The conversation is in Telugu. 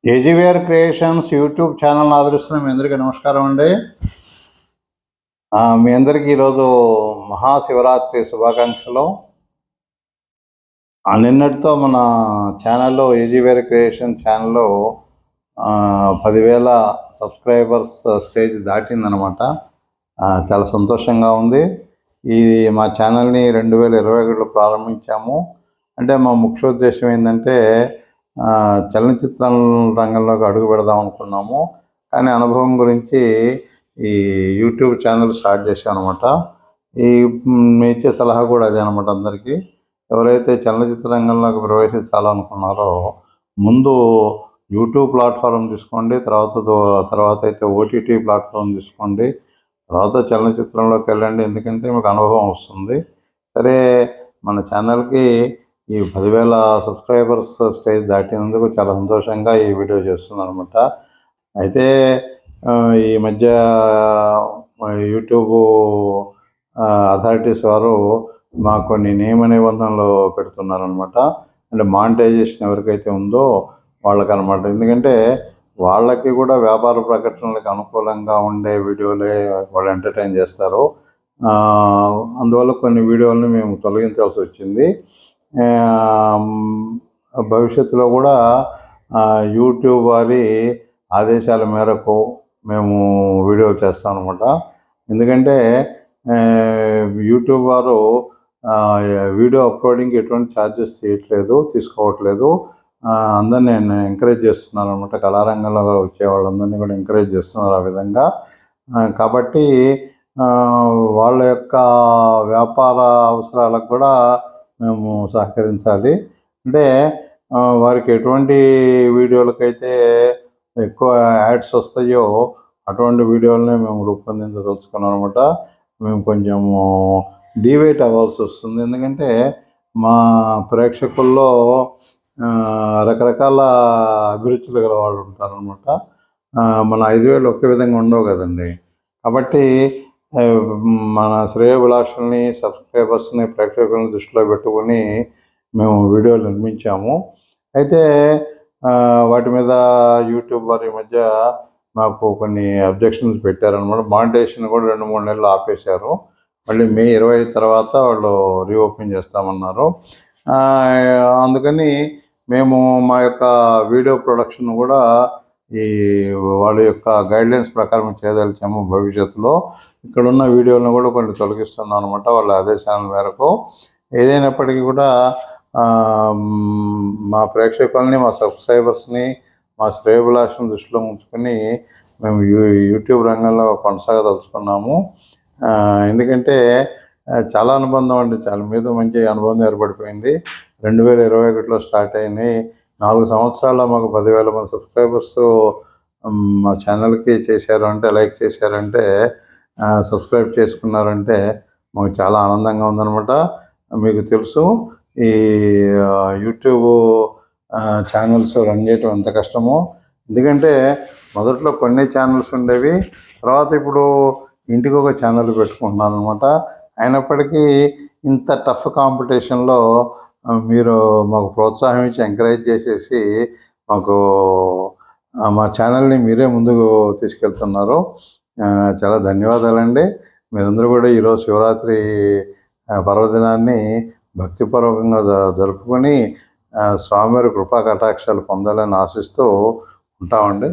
ఏజీవీఆర్ క్రియేషన్స్ యూట్యూబ్ ఛానల్ని ఆదరిస్తున్న మీ అందరికీ నమస్కారం అండి. మీ అందరికీ ఈరోజు మహాశివరాత్రి శుభాకాంక్షలు. నిన్నటితో మన ఛానల్లో ఏజీవీఆర్ క్రియేషన్ ఛానల్లో 10,000 సబ్స్క్రైబర్స్ స్టేజ్ దాటిందనమాట. చాలా సంతోషంగా ఉంది. ఇది మా ఛానల్ని 2021లో ప్రారంభించాము. అంటే మా ముఖ్య ఉద్దేశం ఏంటంటే చలనచిత్ర రంగంలోకి అడుగు పెడదాం అనుకున్నాము. కానీ అనుభవం గురించి ఈ యూట్యూబ్ ఛానల్ స్టార్ట్ చేశాను అనమాట. ఈ మీ ఇచ్చే సలహా కూడా అదే అనమాట. అందరికీ ఎవరైతే చలనచిత్ర రంగంలోకి ప్రవేశించాలనుకున్నారో ముందు యూట్యూబ్ ప్లాట్ఫారం తీసుకోండి, తర్వాత అయితే ఓటీటీ ప్లాట్ఫామ్ తీసుకోండి, తర్వాత చలనచిత్రంలోకి వెళ్ళండి. ఎందుకంటే మీకు అనుభవం వస్తుంది. సరే, మన ఛానల్కి ఈ 10,000 సబ్స్క్రైబర్స్ స్టేజ్ దాటినందుకు చాలా సంతోషంగా ఈ వీడియో చేస్తున్నాను అనమాట. అయితే ఈ మధ్య యూట్యూబ్ అథారిటీస్ వారు మాకు కొన్ని నియమ నిబంధనలు పెడుతున్నారనమాట. అంటే మానిటైజేషన్ ఎవరికైతే ఉందో వాళ్ళకనమాట. ఎందుకంటే వాళ్ళకి కూడా వ్యాపార ప్రకటనలకు అనుకూలంగా ఉండే వీడియోలే వాళ్ళు ఎంటర్టైన్ చేస్తారు. అందువల్ల కొన్ని వీడియోలను మేము తొలగించాల్సి వచ్చింది. భవిష్యత్తులో కూడా యూట్యూబ్ వారి ఆదేశాల మేరకు మేము వీడియోలు చేస్తాం అనమాట. ఎందుకంటే యూట్యూబ్ వారు వీడియో అప్లోడింగ్కి ఎటువంటి ఛార్జెస్ తీసుకోవట్లేదు. అందరినీ ఎంకరేజ్ చేస్తున్నారు అనమాట. కళారంగంలో వచ్చే వాళ్ళందరినీ కూడా ఎంకరేజ్ చేస్తున్నారు ఆ విధంగా. కాబట్టి వాళ్ళ యొక్క వ్యాపార అవసరాలకు కూడా మేము సహకరించాలి. అంటే వారికి ఎటువంటి వీడియోలకైతే ఎక్కువ యాడ్స్ వస్తాయో అటువంటి వీడియోలనే మేము రూపొందించదలుచుకున్నాం అనమాట. మేము కొంచెము డివేట్ అవ్వాల్సి వస్తుంది. ఎందుకంటే మా ప్రేక్షకుల్లో రకరకాల అభిరుచులు గల వాళ్ళు ఉంటారనమాట. మన 5,000 ఒకే విధంగా ఉండవు కదండి. కాబట్టి మన శ్రేయోభిలాషుల్ని, సబ్స్క్రైబర్స్ని, ప్రేక్షకులను దృష్టిలో పెట్టుకుని మేము వీడియోలు నిర్మించాము. అయితే వాటి మీద యూట్యూబ్ వారి మధ్య మాకు కొన్ని అబ్జెక్షన్స్ పెట్టారనమాట. మానిటైజేషన్ కూడా 2-3 నెలలు ఆపేశారు. మళ్ళీ మే 25 తర్వాత వాళ్ళు రీఓపెన్ చేస్తామన్నారు. అందుకని మేము మా యొక్క వీడియో ప్రొడక్షన్ కూడా ఈ వాళ్ళ యొక్క గైడ్లైన్స్ ప్రకారం చేయదలిచాము. భవిష్యత్తులో ఇక్కడున్న వీడియోలను కూడా కొన్ని తొలగిస్తున్నాం అనమాట, వాళ్ళ ఆదేశాల మేరకు. ఏదైనప్పటికీ కూడా మా ప్రేక్షకుల్ని, మా సబ్స్క్రైబర్స్ని, మా శ్రేయోభిలాషను దృష్టిలో ఉంచుకొని మేము యూట్యూబ్ రంగంలో కొనసాగదలుచుకున్నాము. ఎందుకంటే చాలా అనుబంధం అండి, చాలా మీద మంచి అనుబంధం ఏర్పడిపోయింది. 2021లో స్టార్ట్ అయినాయి. 4 సంవత్సరాల్లో మాకు 10,000 మంది సబ్స్క్రైబర్స్ మా ఛానల్కి లైక్ చేశారంటే, సబ్స్క్రైబ్ చేసుకున్నారంటే మాకు చాలా ఆనందంగా ఉందన్నమాట. మీకు తెలుసు, ఈ యూట్యూబ్ ఛానల్స్ రన్ చేయటం ఎంత కష్టమో. ఎందుకంటే మొదట్లో కొన్ని ఛానల్స్ ఉండేవి, తర్వాత ఇప్పుడు ఇంటికి ఒక ఛానల్ పెట్టుకుంటున్నాను అనమాట. అయినప్పటికీ ఇంత టఫ్ కాంపిటీషన్లో మీరు మాకు ప్రోత్సాహం ఇచ్చి ఎంకరేజ్ చేసేసి మాకు మా ఛానల్ని మీరే ముందుకు తీసుకెళ్తున్నారు. చాలా ధన్యవాదాలండి. మీరందరూ కూడా ఈరోజు శివరాత్రి పర్వదినాన్ని భక్తిపూర్వకంగా జరుపుకొని స్వామివారి కృపా కటాక్షాలు పొందాలని ఆశిస్తూ ఉంటామండి.